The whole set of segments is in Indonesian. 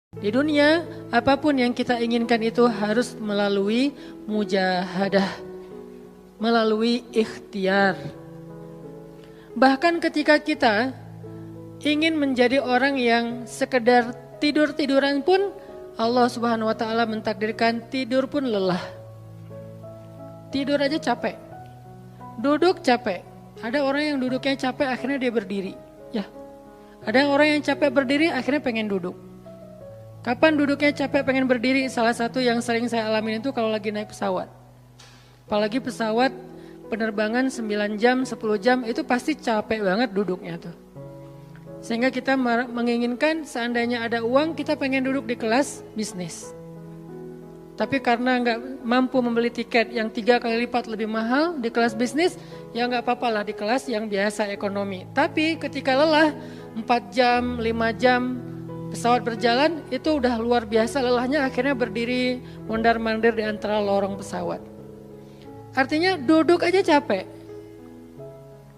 Di dunia, apapun yang kita inginkan itu harus melalui mujahadah, melalui ikhtiar. Bahkan ketika kita ingin menjadi orang yang sekedar tidur-tiduran pun, Allah Subhanahu wa Ta'ala mentakdirkan tidur pun lelah. Tidur aja capek, duduk capek. Ada orang yang duduknya capek akhirnya dia berdiri. Ya, ada orang yang capek berdiri akhirnya pengen duduk. Kapan duduknya capek pengen berdiri? Salah satu yang sering saya alamin itu kalau lagi naik pesawat. Apalagi pesawat penerbangan 9 jam, 10 jam itu pasti capek banget duduknya tuh. Sehingga kita menginginkan seandainya ada uang kita pengen duduk di kelas bisnis. Tapi karena nggak mampu membeli tiket yang 3 kali lipat lebih mahal di kelas bisnis, ya nggak apa-apa lah di kelas yang biasa ekonomi. Tapi ketika lelah 4 jam, 5 jam pesawat berjalan itu udah luar biasa lelahnya, akhirnya berdiri mondar-mandir di antara lorong pesawat. Artinya duduk aja capek.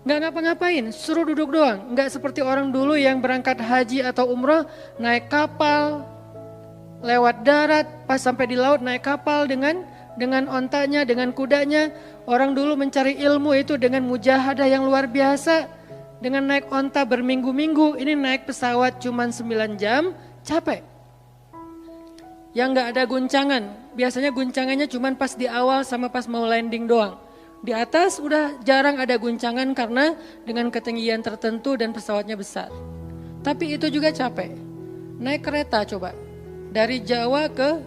Nggak ngapa-ngapain, suruh duduk doang. Nggak seperti orang dulu yang berangkat haji atau umroh, naik kapal, lewat darat, pas sampai di laut naik kapal dengan ontanya, dengan kudanya. Orang dulu mencari ilmu itu dengan mujahadah yang luar biasa. Dengan naik onta berminggu-minggu, ini naik pesawat cuma 9 jam, capek. Yang nggak ada guncangan, biasanya guncangannya cuma pas di awal sama pas mau landing doang. Di atas udah jarang ada guncangan karena dengan ketinggian tertentu dan pesawatnya besar. Tapi itu juga capek. Naik kereta coba, dari Jawa ke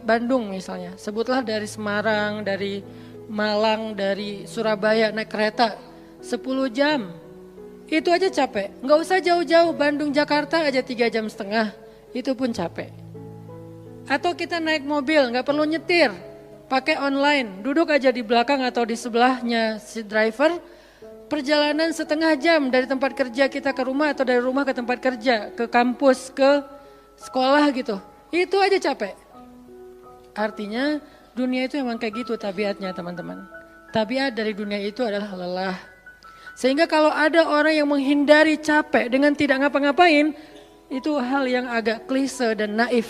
Bandung misalnya. Sebutlah dari Semarang, dari Malang, dari Surabaya naik kereta 10 jam. Itu aja capek. Nggak usah jauh-jauh, Bandung Jakarta aja 3,5 jam. Itu pun capek. Atau kita naik mobil, nggak perlu nyetir. Pakai online, duduk aja di belakang atau di sebelahnya si driver, perjalanan 1/2 jam dari tempat kerja kita ke rumah atau dari rumah ke tempat kerja, ke kampus, ke sekolah gitu. Itu aja capek. Artinya dunia itu emang kayak gitu tabiatnya teman-teman. Tabiat dari dunia itu adalah lelah. Sehingga kalau ada orang yang menghindari capek dengan tidak ngapa-ngapain, itu hal yang agak klise dan naif.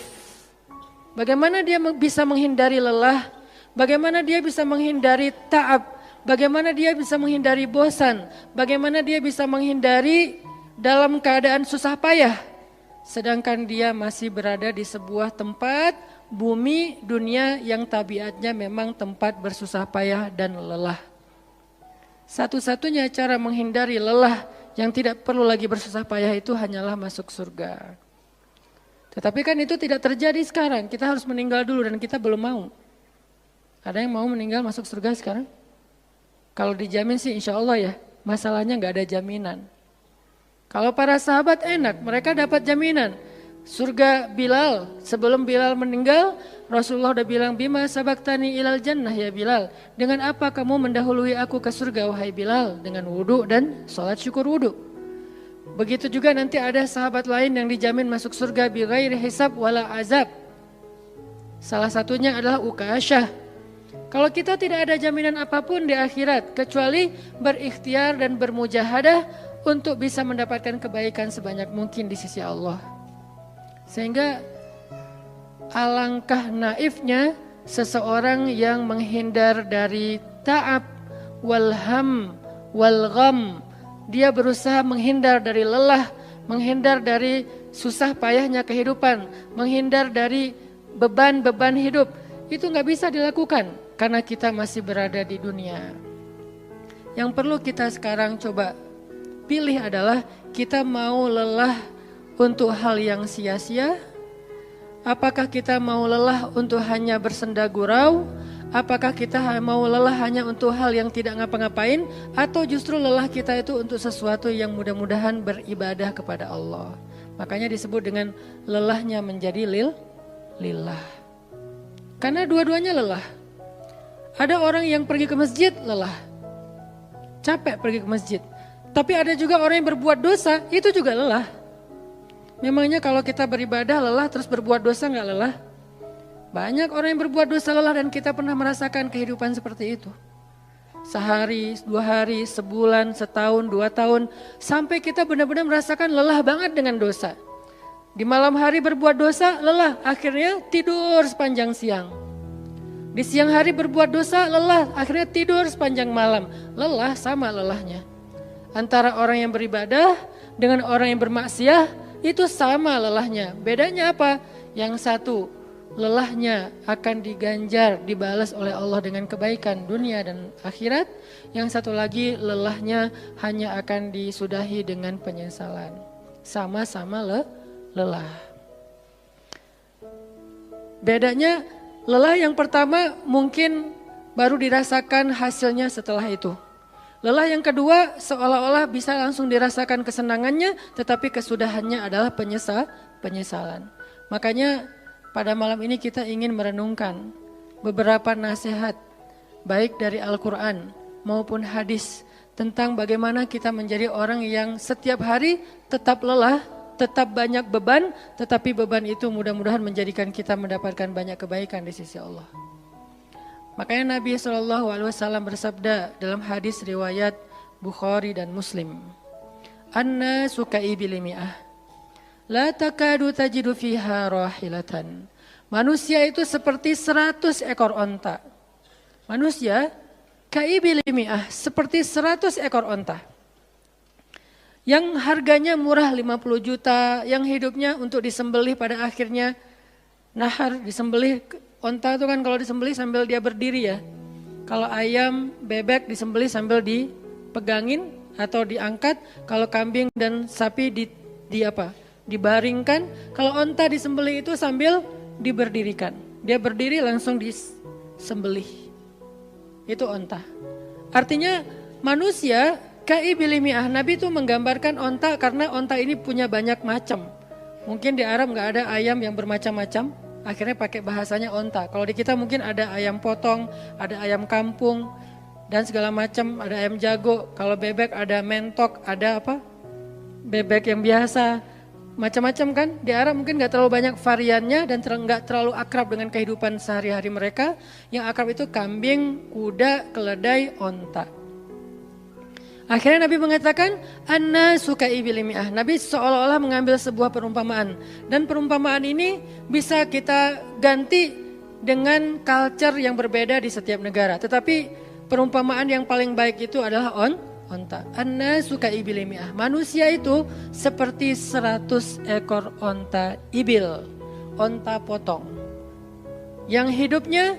Bagaimana dia bisa menghindari lelah? Bagaimana dia bisa menghindari ta'ab? Bagaimana dia bisa menghindari bosan? Bagaimana dia bisa menghindari dalam keadaan susah payah? Sedangkan dia masih berada di sebuah tempat, bumi, dunia yang tabiatnya memang tempat bersusah payah dan lelah. Satu-satunya cara menghindari lelah yang tidak perlu lagi bersusah payah itu hanyalah masuk surga. Tetapi kan itu tidak terjadi sekarang, kita harus meninggal dulu dan kita belum mau. Ada yang mau meninggal masuk surga sekarang? Kalau dijamin sih insya Allah ya, masalahnya nggak ada jaminan. Kalau para sahabat enak, mereka dapat jaminan. Surga Bilal, sebelum Bilal meninggal, Rasulullah udah bilang, Bima sabaktani ilal jannah ya Bilal. Dengan apa kamu mendahului aku ke surga wahai Bilal? Dengan wudu dan sholat syukur wudu. Begitu juga nanti ada sahabat lain yang dijamin masuk surga bighairi hisab wala azab. Salah satunya adalah Ukasyah. Kalau kita tidak ada jaminan apapun di akhirat kecuali berikhtiar dan bermujahadah untuk bisa mendapatkan kebaikan sebanyak mungkin di sisi Allah. Sehingga alangkah naifnya seseorang yang menghindar dari ta'ab wal ham wal gham. Dia berusaha menghindar dari lelah, menghindar dari susah payahnya kehidupan, menghindar dari beban-beban hidup. Itu nggak bisa dilakukan karena kita masih berada di dunia. Yang perlu kita sekarang coba pilih adalah kita mau lelah untuk hal yang sia-sia? Apakah kita mau lelah untuk hanya bersenda gurau? Apakah kita mau lelah hanya untuk hal yang tidak ngapa-ngapain? Atau justru lelah kita itu untuk sesuatu yang mudah-mudahan beribadah kepada Allah? Makanya disebut dengan lelahnya menjadi lillah. Karena dua-duanya lelah. Ada orang yang pergi ke masjid lelah. Capek pergi ke masjid. Tapi ada juga orang yang berbuat dosa, itu juga lelah. Memangnya kalau kita beribadah lelah terus berbuat dosa enggak lelah? Banyak orang yang berbuat dosa lelah dan kita pernah merasakan kehidupan seperti itu. Sehari, 2 hari, sebulan, setahun, 2 tahun. Sampai kita benar-benar merasakan lelah banget dengan dosa. Di malam hari berbuat dosa, lelah, akhirnya tidur sepanjang siang. Di siang hari berbuat dosa, lelah, akhirnya tidur sepanjang malam. Lelah sama lelahnya. Antara orang yang beribadah dengan orang yang bermaksiat itu sama lelahnya. Bedanya apa? Yang satu, lelahnya akan diganjar, dibalas oleh Allah dengan kebaikan dunia dan akhirat. Yang satu lagi, lelahnya hanya akan disudahi dengan penyesalan. Sama-sama lelah. Bedanya, lelah yang pertama mungkin baru dirasakan hasilnya setelah itu. Lelah yang kedua seolah-olah bisa langsung dirasakan kesenangannya, tetapi kesudahannya adalah penyesalan. Makanya pada malam ini kita ingin merenungkan beberapa nasihat baik dari Al-Quran maupun hadis tentang bagaimana kita menjadi orang yang setiap hari tetap lelah, tetap banyak beban, tetapi beban itu mudah-mudahan menjadikan kita mendapatkan banyak kebaikan di sisi Allah. Makanya Nabi SAW bersabda dalam hadis riwayat Bukhari dan Muslim, "Annasu ka'ibili-mi'ah, la takadu tajidu fiha rahilatan." Manusia itu seperti 100 ekor onta. Manusia ka'ibili-mi'ah, seperti 100 ekor onta. Yang harganya murah 50 juta, yang hidupnya untuk disembelih pada akhirnya nahar, disembelih. Onta itu kan kalau disembelih sambil dia berdiri ya. Kalau ayam, bebek disembelih sambil dipegangin atau diangkat. Kalau kambing dan sapi dibaringkan. Kalau onta disembelih itu sambil diberdirikan. Dia berdiri langsung disembelih. Itu onta. Artinya manusia ka'ibili-mi'ah. Nabi itu menggambarkan onta karena onta ini punya banyak macam. Mungkin di Arab nggak ada ayam yang bermacam-macam. Akhirnya pakai bahasanya onta. Kalau di kita mungkin ada ayam potong, ada ayam kampung, dan segala macam, ada ayam jago. Kalau bebek ada mentok, ada bebek yang biasa. Macam-macam kan. Di Arab mungkin gak terlalu banyak variannya dan gak terlalu akrab dengan kehidupan sehari-hari mereka. Yang akrab itu kambing, kuda, keledai, onta. Akhirnya Nabi mengatakan, "Annasu ka'ibili-mi'ah." Nabi seolah-olah mengambil sebuah perumpamaan. Dan perumpamaan ini bisa kita ganti dengan culture yang berbeda di setiap negara. Tetapi perumpamaan yang paling baik itu adalah onta. Annasu ka'ibili-mi'ah. Manusia itu seperti 100 ekor onta ibil. Onta potong. Yang hidupnya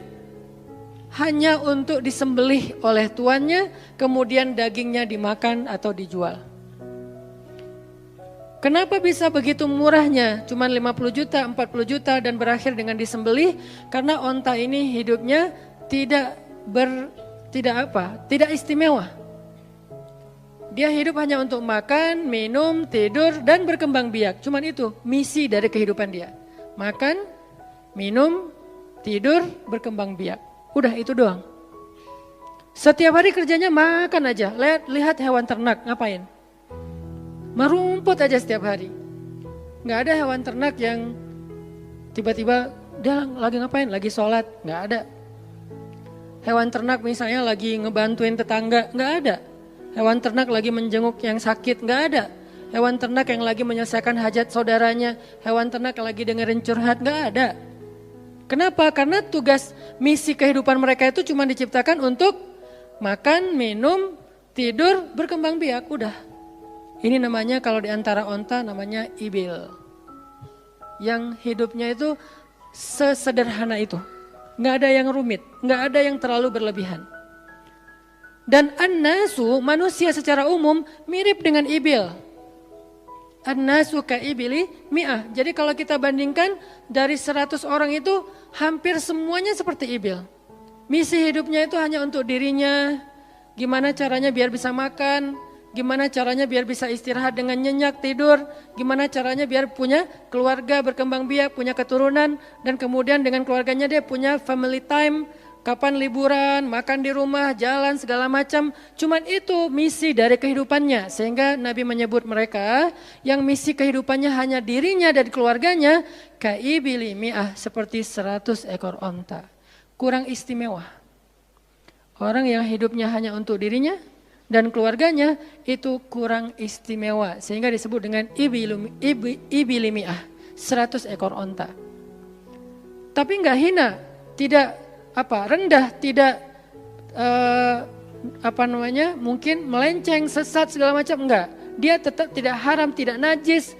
hanya untuk disembelih oleh tuannya, kemudian dagingnya dimakan atau dijual. Kenapa bisa begitu murahnya? Cuman 50 juta, 40 juta dan berakhir dengan disembelih? Karena onta ini hidupnya tidak istimewa. Dia hidup hanya untuk makan, minum, tidur, dan berkembang biak. Cuman itu misi dari kehidupan dia. Makan, minum, tidur, berkembang biak. Udah itu doang. Setiap hari kerjanya makan aja. Lihat hewan ternak ngapain? Merumput aja setiap hari. Gak ada hewan ternak yang tiba-tiba dia lagi ngapain? Lagi sholat. Gak ada. Hewan ternak misalnya lagi ngebantuin tetangga. Gak ada. Hewan ternak lagi menjenguk yang sakit. Gak ada. Hewan ternak yang lagi menyelesaikan hajat saudaranya. Hewan ternak yang lagi dengerin curhat. Gak ada. Kenapa? Karena tugas misi kehidupan mereka itu cuma diciptakan untuk makan, minum, tidur, berkembang biak, udah. Ini namanya kalau di antara onta namanya ibil. Yang hidupnya itu sesederhana itu. Nggak ada yang rumit, nggak ada yang terlalu berlebihan. Dan an-nasu, manusia secara umum mirip dengan ibil. An-nasu ka'ibili mi'ah. Jadi kalau kita bandingkan dari 100 orang itu hampir semuanya seperti ibil. Misi hidupnya itu hanya untuk dirinya. Gimana caranya biar bisa makan. Gimana caranya biar bisa istirahat dengan nyenyak, tidur. Gimana caranya biar punya keluarga, berkembang biak, punya keturunan. Dan kemudian dengan keluarganya dia punya family time. Kapan liburan, makan di rumah, jalan segala macam. Cuman itu misi dari kehidupannya. Sehingga Nabi menyebut mereka yang misi kehidupannya hanya dirinya dan keluarganya. Ka'ibili mi'ah, seperti 100 ekor onta. Kurang istimewa. Orang yang hidupnya hanya untuk dirinya dan keluarganya itu kurang istimewa. Sehingga disebut dengan ibili mi'ah. 100 ekor onta. Tapi enggak hina, tidak rendah, tidak mungkin melenceng, sesat segala macam, enggak. Dia tetap tidak haram, tidak najis.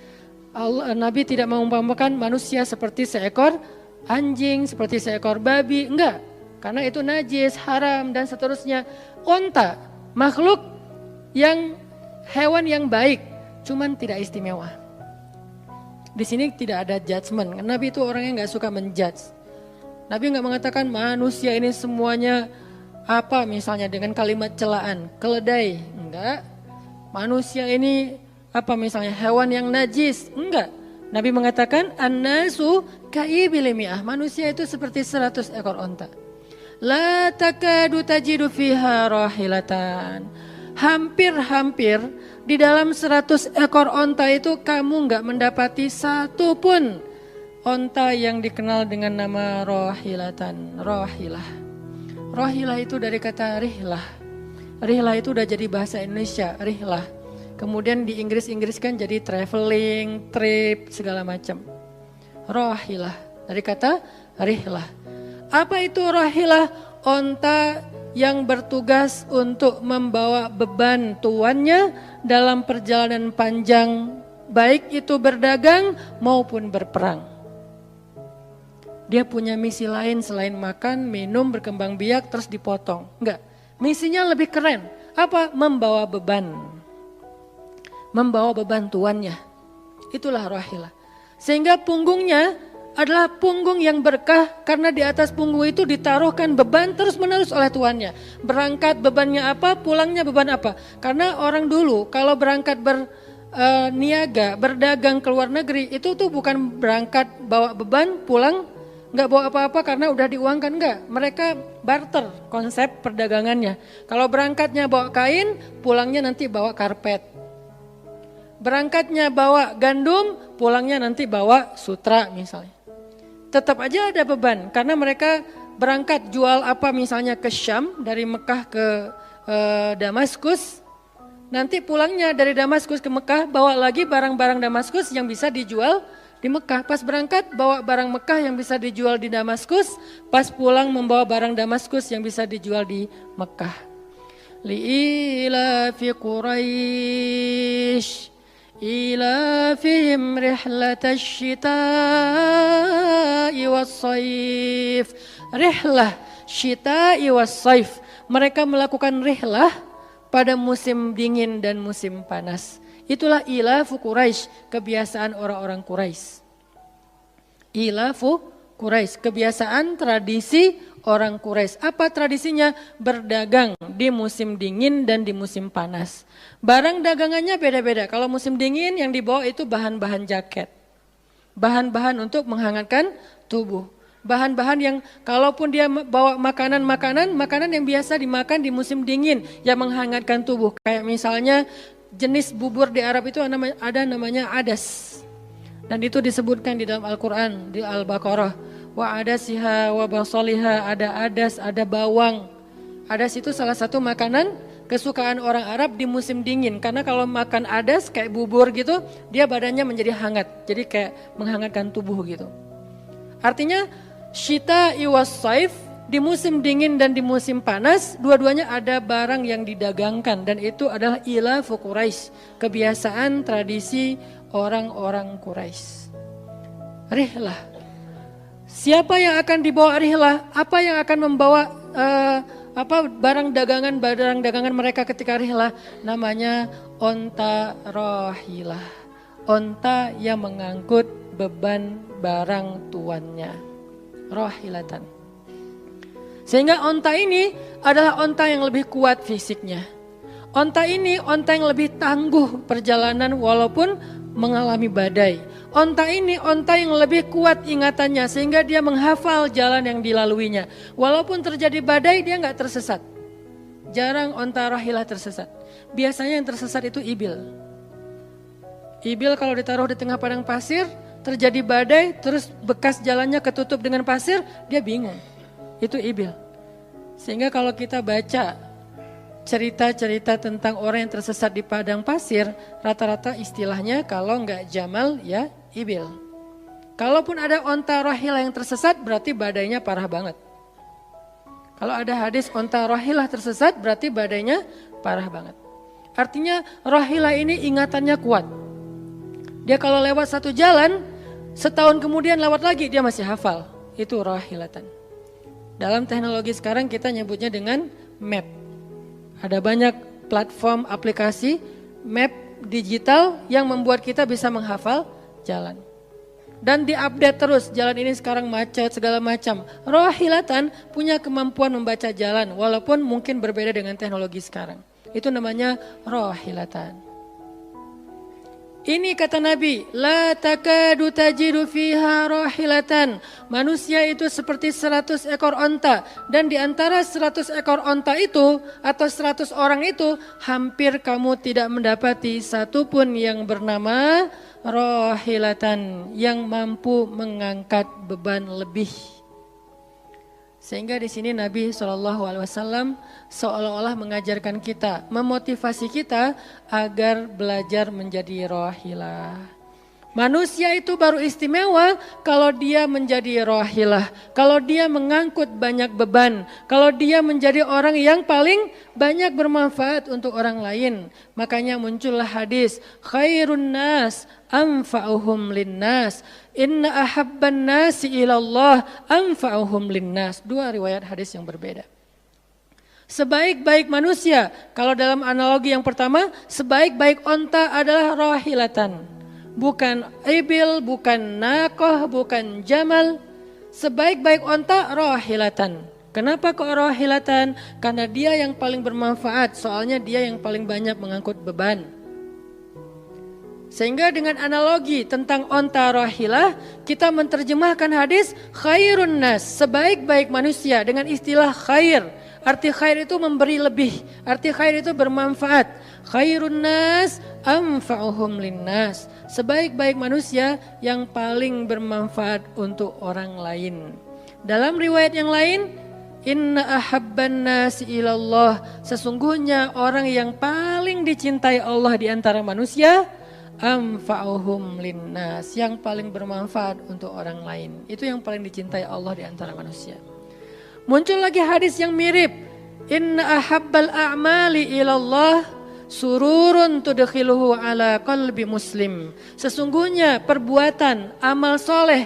Nabi tidak mengumpamakan manusia seperti seekor anjing, seperti seekor babi, enggak. Karena itu najis, haram dan seterusnya. Onta, makhluk yang hewan yang baik, cuman tidak istimewa. Di sini tidak ada judgement. Nabi itu orangnya enggak suka menjudge. Nabi enggak mengatakan manusia ini semuanya misalnya dengan kalimat celaan, keledai, enggak. Manusia ini misalnya hewan yang najis, enggak. Nabi mengatakan an-nasu ka'ibili mi'ah, manusia itu seperti 100 ekor onta. La takadu tajidu fiha rahilatan. Hampir-hampir di dalam 100 ekor onta itu kamu enggak mendapati satu pun onta yang dikenal dengan nama rahilatan, rahilah. Rahilah itu dari kata rihlah. Rihlah itu udah jadi bahasa Indonesia, rihlah. Kemudian di Inggris-Inggriskan jadi traveling, trip, segala macam. Rahilah, dari kata rihlah. Apa itu rahilah? Onta yang bertugas untuk membawa beban tuannya dalam perjalanan panjang, baik itu berdagang maupun berperang. Dia punya misi lain selain makan, minum, berkembang biak, terus dipotong. Enggak, misinya lebih keren. Apa? Membawa beban. Membawa beban tuannya. Itulah rahilah. Sehingga punggungnya adalah punggung yang berkah karena di atas punggung itu ditaruhkan beban terus menerus oleh tuannya. Berangkat bebannya apa, pulangnya beban apa. Karena orang dulu kalau berangkat berniaga, berdagang ke luar negeri itu tuh bukan berangkat bawa beban, pulang nggak bawa apa-apa karena udah diuangkan, enggak. Mereka barter konsep perdagangannya. Kalau berangkatnya bawa kain, pulangnya nanti bawa karpet. Berangkatnya bawa gandum, pulangnya nanti bawa sutra misalnya. Tetap aja ada beban karena mereka berangkat jual apa misalnya ke Syam, dari Mekah ke Damaskus. Nanti pulangnya dari Damaskus ke Mekah bawa lagi barang-barang Damaskus yang bisa dijual di Mekah. Pas berangkat bawa barang Mekah yang bisa dijual di Damaskus, pas pulang membawa barang Damaskus yang bisa dijual di Mekah. Li'ilafi Quraisy إلافهم رحلة الشتاء والصيف. Rihlah syita'i wassaif. Mereka melakukan rihlah pada musim dingin dan musim panas. Itulah ilafu Quraisy, kebiasaan orang-orang Quraisy. Ilafu Quraisy, kebiasaan tradisi orang Quraisy. Apa tradisinya? Berdagang di musim dingin dan di musim panas. Barang dagangannya beda-beda. Kalau musim dingin yang dibawa itu bahan-bahan jaket. Bahan-bahan untuk menghangatkan tubuh. Bahan-bahan yang kalaupun dia bawa makanan yang biasa dimakan di musim dingin yang menghangatkan tubuh. Kayak misalnya jenis bubur di Arab itu ada namanya adas. Dan itu disebutkan di dalam Al-Quran, di Al-Baqarah. Wa adasiha wa basaliha, ada adas, ada bawang. Adas itu salah satu makanan kesukaan orang Arab di musim dingin. Karena kalau makan adas kayak bubur gitu, dia badannya menjadi hangat. Jadi kayak menghangatkan tubuh gitu. Artinya syita'i was-saif, di musim dingin dan di musim panas, dua-duanya ada barang yang didagangkan. Dan itu adalah ilafu Quraisy, kebiasaan tradisi orang-orang Quraisy. Rihlah. Siapa yang akan dibawa rihlah? Apa yang akan membawa barang dagangan mereka ketika rihlah? Namanya onta rahilah. Onta yang mengangkut beban barang tuannya. Rahilatan. Sehingga onta ini adalah onta yang lebih kuat fisiknya. Onta ini onta yang lebih tangguh perjalanan walaupun mengalami badai. Onta ini onta yang lebih kuat ingatannya sehingga dia menghafal jalan yang dilaluinya. Walaupun terjadi badai dia nggak tersesat. Jarang onta rahilah tersesat. Biasanya yang tersesat itu ibil. Ibil kalau ditaruh di tengah padang pasir, terjadi badai, terus bekas jalannya ketutup dengan pasir, dia bingung. Itu ibil. Sehingga kalau kita baca cerita-cerita tentang orang yang tersesat di padang pasir, rata-rata istilahnya kalau enggak jamal ya ibil. Kalaupun ada onta rohilah yang tersesat, berarti badainya parah banget. Kalau ada hadis onta rohilah tersesat, berarti badainya parah banget. Artinya rohilah ini ingatannya kuat. Dia kalau lewat satu jalan, setahun kemudian lewat lagi dia masih hafal. Itu rohilatan. Dalam teknologi sekarang kita nyebutnya dengan map. Ada banyak platform aplikasi map digital yang membuat kita bisa menghafal jalan. Dan diupdate terus, jalan ini sekarang macet segala macam. Rohilatan punya kemampuan membaca jalan walaupun mungkin berbeda dengan teknologi sekarang. Itu namanya rohilatan. Ini kata Nabi, la takadu tajidu fiha rohilatan. Manusia itu seperti 100 ekor onta. Dan di antara 100 ekor onta itu atau 100 orang itu, hampir kamu tidak mendapati satupun yang bernama rohilatan yang mampu mengangkat beban lebih. Sehingga di sini Nabi SAW seolah-olah mengajarkan kita, memotivasi kita agar belajar menjadi rohilah. Manusia itu baru istimewa kalau dia menjadi rohilah, kalau dia mengangkut banyak beban, kalau dia menjadi orang yang paling banyak bermanfaat untuk orang lain. Makanya muncullah hadis, khairun nas anfa'uhum linnas, inna ahabban nasi ilallah anfa'uhum linnas. Dua riwayat hadis yang berbeda. Sebaik-baik manusia, kalau dalam analogi yang pertama, sebaik-baik onta adalah rohilatan. Bukan ibil, bukan nakoh, bukan jamal. Sebaik-baik onta rohilatan. Kenapa kok rohilatan? Karena dia yang paling bermanfaat, soalnya dia yang paling banyak mengangkut beban. Sehingga dengan analogi tentang onta rohilah, kita menerjemahkan hadis khairun nas, sebaik-baik manusia dengan istilah khair. Arti khair itu memberi lebih, arti khair itu bermanfaat. Khairun nas anfa'uhum linnas. Sebaik-baik manusia yang paling bermanfaat untuk orang lain. Dalam riwayat yang lain, inna ahabban nasi ilallah. Sesungguhnya orang yang paling dicintai Allah di antara manusia, anfa'uhum linnas, yang paling bermanfaat untuk orang lain. Itu yang paling dicintai Allah di antara manusia. Muncul lagi hadis yang mirip. Inna ahabbal a'mali ilallah sururun tudkhiluhu ala qalbi muslim. Sesungguhnya perbuatan, amal soleh,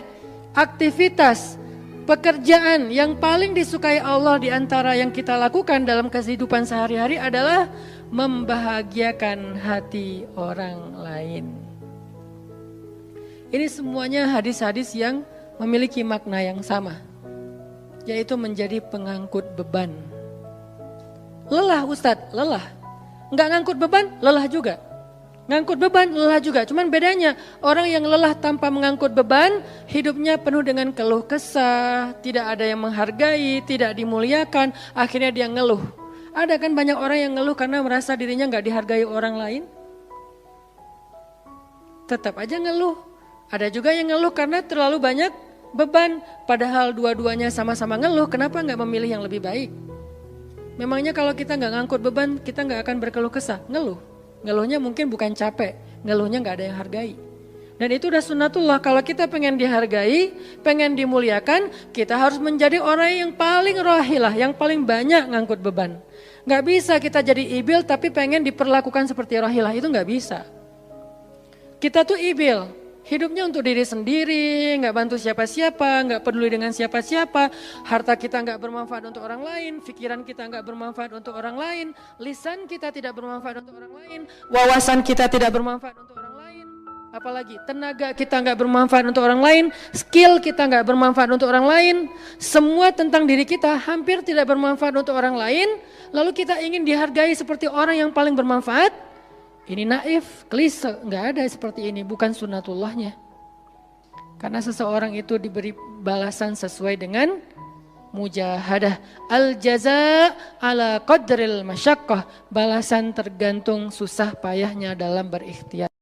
aktivitas, pekerjaan yang paling disukai Allah di antara yang kita lakukan dalam kehidupan sehari-hari adalah membahagiakan hati orang lain. Ini semuanya hadis-hadis yang memiliki makna yang sama, yaitu menjadi pengangkut beban. Lelah Ustadz, lelah. Enggak ngangkut beban, lelah juga. Ngangkut beban, lelah juga. Cuman bedanya, orang yang lelah tanpa mengangkut beban, hidupnya penuh dengan keluh kesah, tidak ada yang menghargai, tidak dimuliakan, akhirnya dia ngeluh. Ada kan banyak orang yang ngeluh karena merasa dirinya enggak dihargai orang lain. Tetap aja ngeluh. Ada juga yang ngeluh karena terlalu banyak beban, padahal dua-duanya sama-sama ngeluh, kenapa enggak memilih yang lebih baik? Memangnya kalau kita enggak ngangkut beban, kita enggak akan berkeluh kesah, ngeluh. Ngeluhnya mungkin bukan capek, ngeluhnya enggak ada yang hargai. Dan itu udah sunnatullah, kalau kita pengen dihargai, pengen dimuliakan, kita harus menjadi orang yang paling rohilah, yang paling banyak ngangkut beban. Enggak bisa kita jadi ibil tapi pengen diperlakukan seperti rohilah, itu enggak bisa. Kita tuh ibil, hidupnya untuk diri sendiri, nggak bantu siapa-siapa, nggak peduli dengan siapa-siapa, harta kita nggak bermanfaat untuk orang lain, pikiran kita nggak bermanfaat untuk orang lain, lisan kita tidak bermanfaat untuk orang lain, wawasan kita tidak bermanfaat untuk orang lain, apalagi tenaga kita nggak bermanfaat untuk orang lain, skill kita nggak bermanfaat untuk orang lain, semua tentang diri kita hampir tidak bermanfaat untuk orang lain, lalu kita ingin dihargai seperti orang yang paling bermanfaat. Ini naif, klise, nggak ada seperti ini, bukan sunnatullahnya. Karena seseorang itu diberi balasan sesuai dengan mujahadah. Al-jaza ala qadril masyaqqah, balasan tergantung susah payahnya dalam berikhtiar.